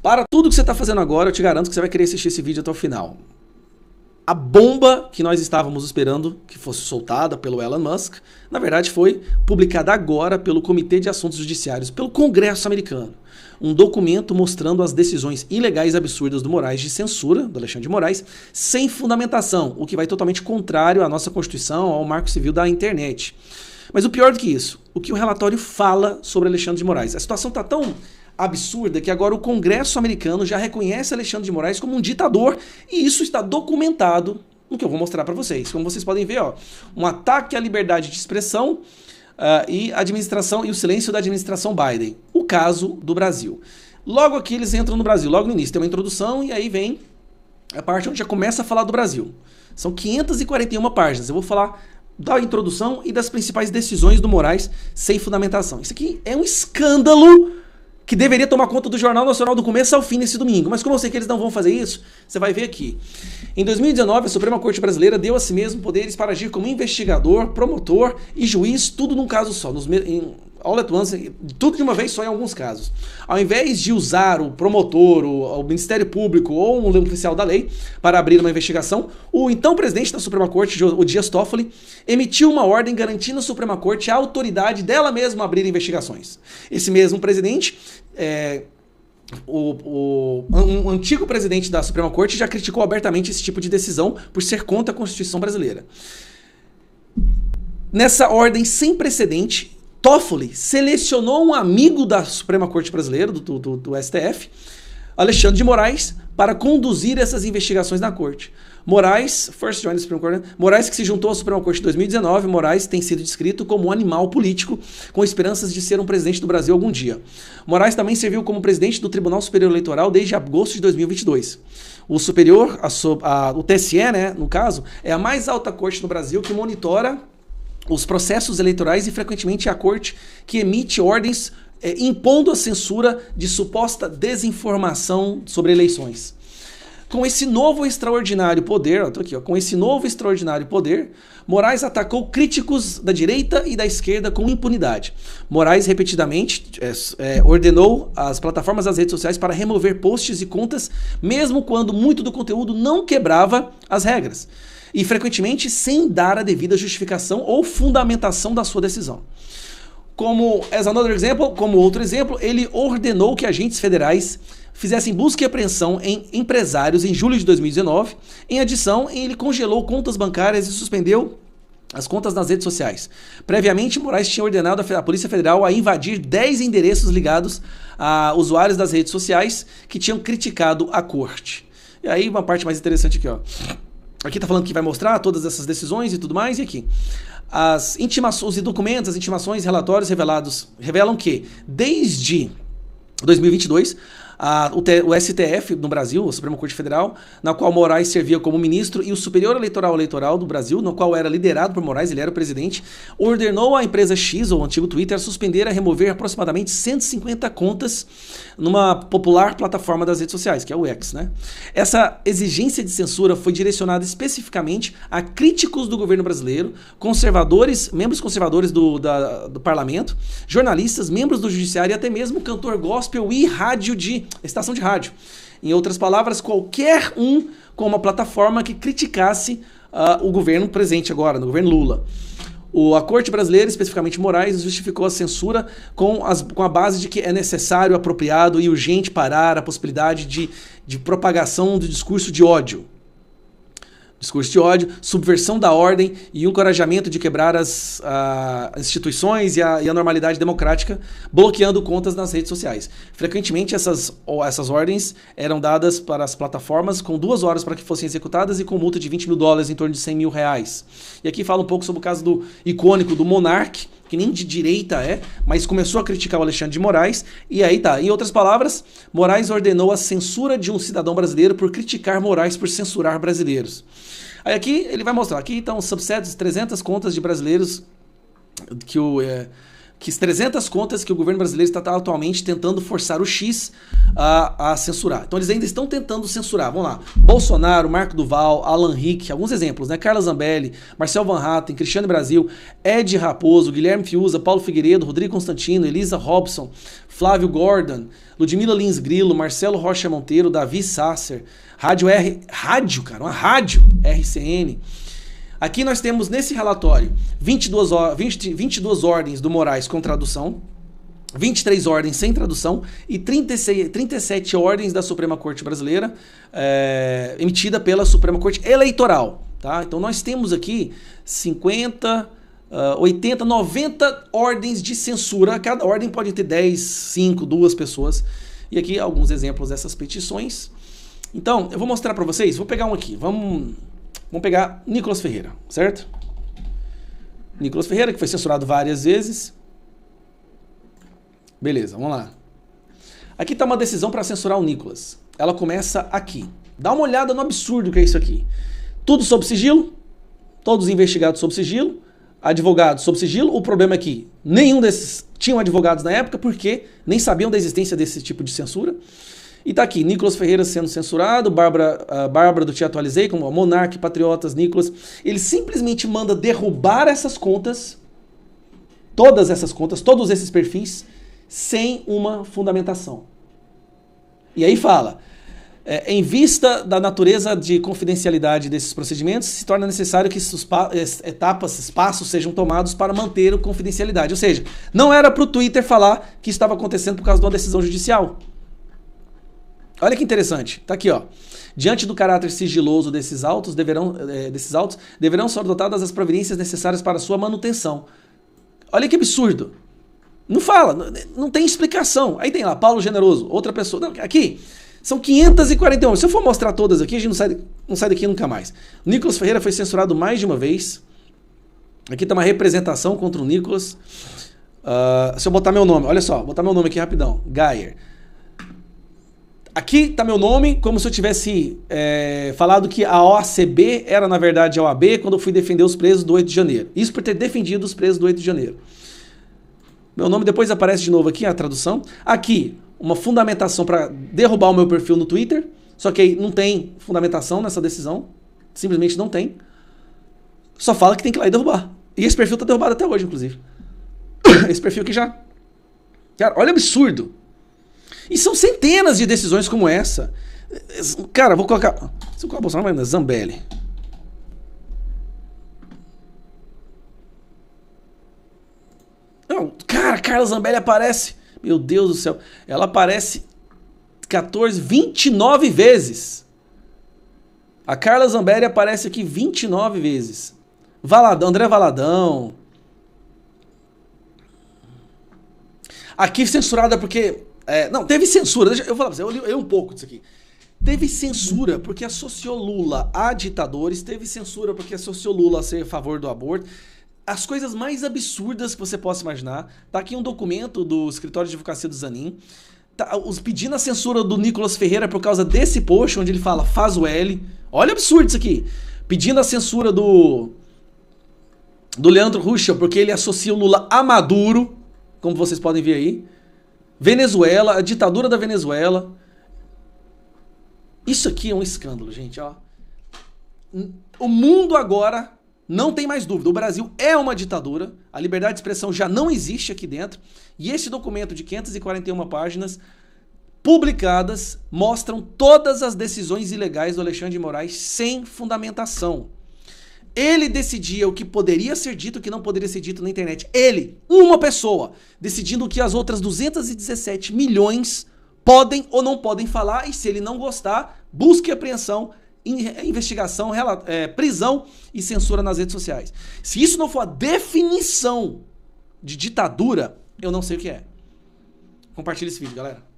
Para tudo que você está fazendo agora, eu te garanto que você vai querer assistir esse vídeo até o final. A bomba que nós estávamos esperando que fosse soltada pelo Elon Musk, na verdade foi publicada agora pelo Comitê de Assuntos Judiciários, pelo Congresso americano. Um documento mostrando as decisões ilegais e absurdas do Moraes de censura, do Alexandre de Moraes, sem fundamentação, o que vai totalmente contrário à nossa Constituição, ao Marco Civil da internet. Mas o pior do que isso, o que o relatório fala sobre Alexandre de Moraes. A situação está tão absurda que agora o Congresso americano já reconhece Alexandre de Moraes como um ditador e isso está documentado no que eu vou mostrar para vocês. Como vocês podem ver, ó, um ataque à liberdade de expressão e o silêncio da administração Biden. O caso do Brasil. Logo aqui eles entram no Brasil, logo no início tem uma introdução e aí vem a parte onde já começa a falar do Brasil. São 541 páginas, eu vou falar da introdução e das principais decisões do Moraes sem fundamentação. Isso aqui é um escândalo que deveria tomar conta do Jornal Nacional do começo ao fim nesse domingo. Mas como eu sei que eles não vão fazer isso, você vai ver aqui. Em 2019, a Suprema Corte Brasileira deu a si mesmo poderes para agir como investigador, promotor e juiz, tudo num caso só, all at once, tudo de uma vez só em alguns casos. Ao invés de usar o promotor, o Ministério Público ou um oficial da lei para abrir uma investigação, o então presidente da Suprema Corte, o Dias Toffoli, emitiu uma ordem garantindo à Suprema Corte a autoridade dela mesma abrir investigações. Esse mesmo presidente, um antigo presidente da Suprema Corte, já criticou abertamente esse tipo de decisão por ser contra a Constituição brasileira. Nessa ordem sem precedente, Toffoli selecionou um amigo da Suprema Corte Brasileira, do STF, Alexandre de Moraes, para conduzir essas investigações na Corte. Moraes, Moraes que se juntou à Suprema Corte em 2019, Moraes tem sido descrito como um animal político com esperanças de ser um presidente do Brasil algum dia. Moraes também serviu como presidente do Tribunal Superior Eleitoral desde agosto de 2022. O superior, o TSE, né, no caso, é a mais alta corte no Brasil que monitora os processos eleitorais e frequentemente é a corte que emite ordens impondo a censura de suposta desinformação sobre eleições. Com esse novo extraordinário poder, com esse novo extraordinário poder, Moraes atacou críticos da direita e da esquerda com impunidade. Moraes repetidamente ordenou as plataformas das redes sociais para remover posts e contas, mesmo quando muito do conteúdo não quebrava as regras. E frequentemente sem dar a devida justificação ou fundamentação da sua decisão. Como outro exemplo, ele ordenou que agentes federais fizessem busca e apreensão em empresários em julho de 2019. Em adição, ele congelou contas bancárias e suspendeu as contas nas redes sociais. Previamente, Moraes tinha ordenado a Polícia Federal a invadir 10 endereços ligados a usuários das redes sociais que tinham criticado a corte. E aí uma parte mais interessante aqui, ó. Aqui está falando que vai mostrar todas essas decisões e tudo mais, e aqui. Os documentos, as intimações, relatórios revelam que, desde 2022, o STF no Brasil, a Suprema Corte Federal, na qual Moraes servia como ministro, e o Superior Eleitoral do Brasil, no qual era liderado por Moraes, ele era o presidente, ordenou à empresa X, ou o antigo Twitter, a suspender e remover aproximadamente 150 contas numa popular plataforma das redes sociais, que é o X, né? Essa exigência de censura foi direcionada especificamente a críticos do governo brasileiro, membros conservadores do parlamento, jornalistas, membros do judiciário e até mesmo cantor gospel e estação de rádio. Em outras palavras, qualquer um com uma plataforma que criticasse o governo presente agora, no governo Lula. A Corte Brasileira, especificamente Moraes, justificou a censura com a base de que é necessário, apropriado e urgente parar a possibilidade de propagação do discurso de ódio. Subversão da ordem e o encorajamento de quebrar as instituições e a normalidade democrática, bloqueando contas nas redes sociais. Frequentemente, essas ordens eram dadas para as plataformas com 2 horas para que fossem executadas e com multa de $20 mil, em torno de R$100 mil. E aqui fala um pouco sobre o caso do icônico do Monark, que nem de direita mas começou a criticar o Alexandre de Moraes, e aí tá. Em outras palavras, Moraes ordenou a censura de um cidadão brasileiro por criticar Moraes por censurar brasileiros. Aí aqui ele vai mostrar, aqui estão subsets, 300 contas de brasileiros que que 300 contas que o governo brasileiro está atualmente tentando forçar o X a censurar. Então eles ainda estão tentando censurar. Vamos lá. Bolsonaro, Marco Duval, Alan Rick, alguns exemplos, né? Carla Zambelli, Marcel Van Hatten, Cristiano Brasil, Ed Raposo, Guilherme Fiuza, Paulo Figueiredo, Rodrigo Constantino, Elisa Robson, Flávio Gordon, Ludmila Lins Grilo, Marcelo Rocha Monteiro, Davi Sasser, uma rádio RCN. Aqui nós temos nesse relatório 22 ordens do Moraes com tradução, 23 ordens sem tradução e 37 ordens da Suprema Corte Brasileira emitida pela Suprema Corte Eleitoral. Tá? Então nós temos aqui 50, 80, 90 ordens de censura. Cada ordem pode ter 10, 5, 2 pessoas. E aqui alguns exemplos dessas petições. Então eu vou mostrar para vocês, vou pegar um aqui, vamos pegar Nicolas Ferreira, certo? Nicolas Ferreira, que foi censurado várias vezes. Beleza, vamos lá. Aqui está uma decisão para censurar o Nicolas. Ela começa aqui. Dá uma olhada no absurdo que é isso aqui. Tudo sob sigilo, todos investigados sob sigilo, advogados sob sigilo. O problema é que nenhum desses tinham advogados na época, porque nem sabiam da existência desse tipo de censura. E tá aqui, Nicolas Ferreira sendo censurado, Bárbara do Te Atualizei, como Monark, Patriotas, Nicolas. Ele simplesmente manda derrubar essas contas, todas essas contas, todos esses perfis, sem uma fundamentação. E aí fala, em vista da natureza de confidencialidade desses procedimentos, se torna necessário que espaços sejam tomados para manter a confidencialidade. Ou seja, não era para o Twitter falar que estava acontecendo por causa de uma decisão judicial. Olha que interessante, tá aqui, ó. Diante do caráter sigiloso desses autos, deverão ser adotadas as providências necessárias para sua manutenção. Olha que absurdo. Não fala, não tem explicação. Aí tem lá, Paulo Generoso, outra pessoa. Não, aqui, são 541. Se eu for mostrar todas aqui, a gente não sai daqui nunca mais. O Nicolas Ferreira foi censurado mais de uma vez. Aqui tá uma representação contra o Nicolas. Se eu botar meu nome, olha só, botar meu nome aqui rapidão. Geyer. Aqui está meu nome, como se eu tivesse falado que a OACB era, na verdade, a OAB, quando eu fui defender os presos do 8 de janeiro. Isso por ter defendido os presos do 8 de janeiro. Meu nome depois aparece de novo aqui, a tradução. Aqui, uma fundamentação para derrubar o meu perfil no Twitter, só que aí não tem fundamentação nessa decisão, simplesmente não tem. Só fala que tem que ir lá e derrubar. E esse perfil está derrubado até hoje, inclusive. Esse perfil aqui já... Cara, olha o absurdo. E são centenas de decisões como essa. Cara, vou colocar... Se eu colocar Bolsonaro, vai Zambelli. Não, cara, Carla Zambelli aparece... Meu Deus do céu. Ela aparece 29 vezes. A Carla Zambelli aparece aqui 29 vezes. André Valadão. Aqui censurada porque... não, teve censura. Eu vou falar pra você, eu li um pouco disso aqui. Teve censura porque associou Lula a ditadores, teve censura porque associou Lula a ser a favor do aborto. As coisas mais absurdas que você possa imaginar. Tá aqui um documento do escritório de advocacia do Zanin. Tá, pedindo a censura do Nicolas Ferreira por causa desse post, onde ele fala faz o L. Olha o absurdo isso aqui. Pedindo a censura do Leandro Ruschel, porque ele associa o Lula a Maduro, como vocês podem ver aí. Venezuela, a ditadura da Venezuela. Isso aqui é um escândalo, gente, ó. O mundo agora não tem mais dúvida. O Brasil é uma ditadura. A liberdade de expressão já não existe aqui dentro. E esse documento de 541 páginas publicadas mostram todas as decisões ilegais do Alexandre de Moraes sem fundamentação. Ele decidia o que poderia ser dito e o que não poderia ser dito na internet. Ele, uma pessoa, decidindo o que as outras 217 milhões podem ou não podem falar. E se ele não gostar, busque apreensão, investigação, prisão e censura nas redes sociais. Se isso não for a definição de ditadura, eu não sei o que é. Compartilhe esse vídeo, galera.